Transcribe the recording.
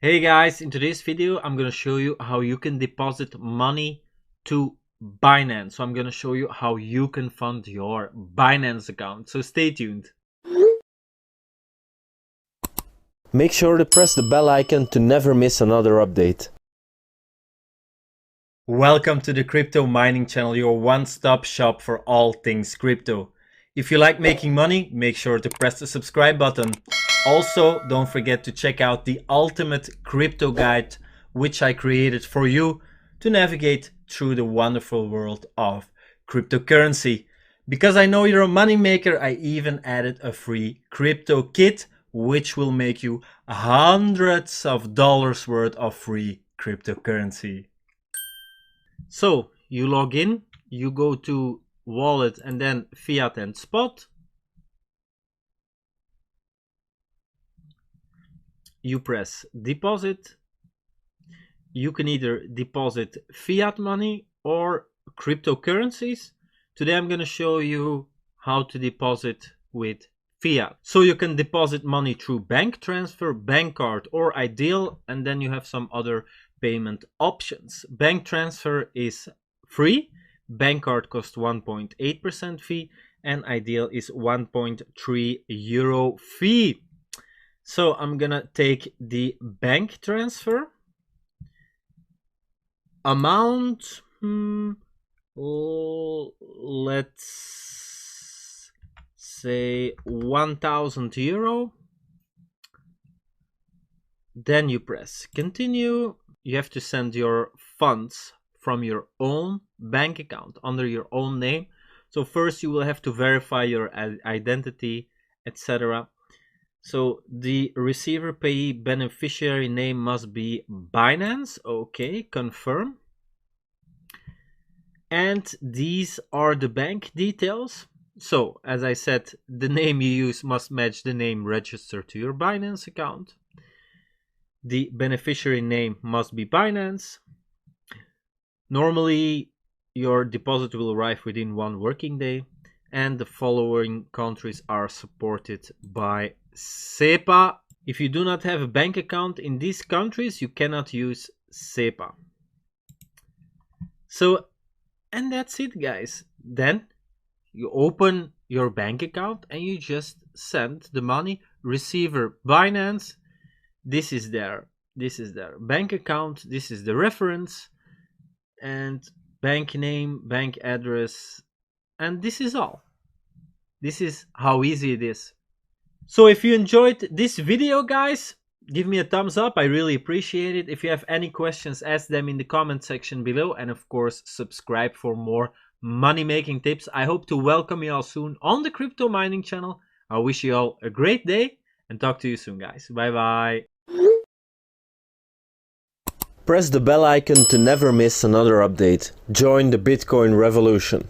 Hey guys, in today's video I'm going to show you how you can deposit money to Binance. So I'm going to show you how you can fund your Binance account. So stay tuned. Make sure to press the bell icon to never miss another update. Welcome to the Crypto Mining Channel, your one-stop shop for all things crypto. If you like making money, make sure to press the subscribe button. Also, don't forget to check out the ultimate crypto guide, which I created for you to navigate through the wonderful world of cryptocurrency. Because I know you're a money maker, I even added a free crypto kit, which will make you hundreds of dollars worth of free cryptocurrency. So you log in, you go to wallet and then fiat and spot. You press deposit. You can either deposit fiat money or cryptocurrencies. Today I'm going to show you how to deposit with fiat. So you can deposit money through bank transfer, bank card, or Ideal, and then you have some other payment options. Bank transfer is free, bank card costs 1.8% fee, and Ideal is 1.3 euro fee. So I'm gonna take the bank transfer amount. Let's say 1,000 euro. Then you press continue. You have to send your funds from your own bank account under your own name. So first you will have to verify your identity, etc. So the receiver payee beneficiary name must be Binance. Okay, confirm. And these are the bank details. So as I said, the name you use must match the name registered to your Binance account. The beneficiary name must be Binance. Normally, your deposit will arrive within 1 working day, and the following countries are supported by SEPA. If you do not have a bank account in these countries, you cannot use SEPA. So, and that's it, guys. Then you open your bank account and you just send the money. Receiver Binance. This is their bank account. This is the reference, and bank name, bank address, and this is all. This is how easy it is. So if you enjoyed this video, guys, give me a thumbs up. I really appreciate it. If you have any questions, ask them in the comment section below, and of course subscribe for more money making tips. I hope to welcome you all soon on the Crypto Mining Channel. I wish you all a great day and talk to you soon, guys. Bye bye. Press the bell icon to never miss another update. Join the Bitcoin revolution.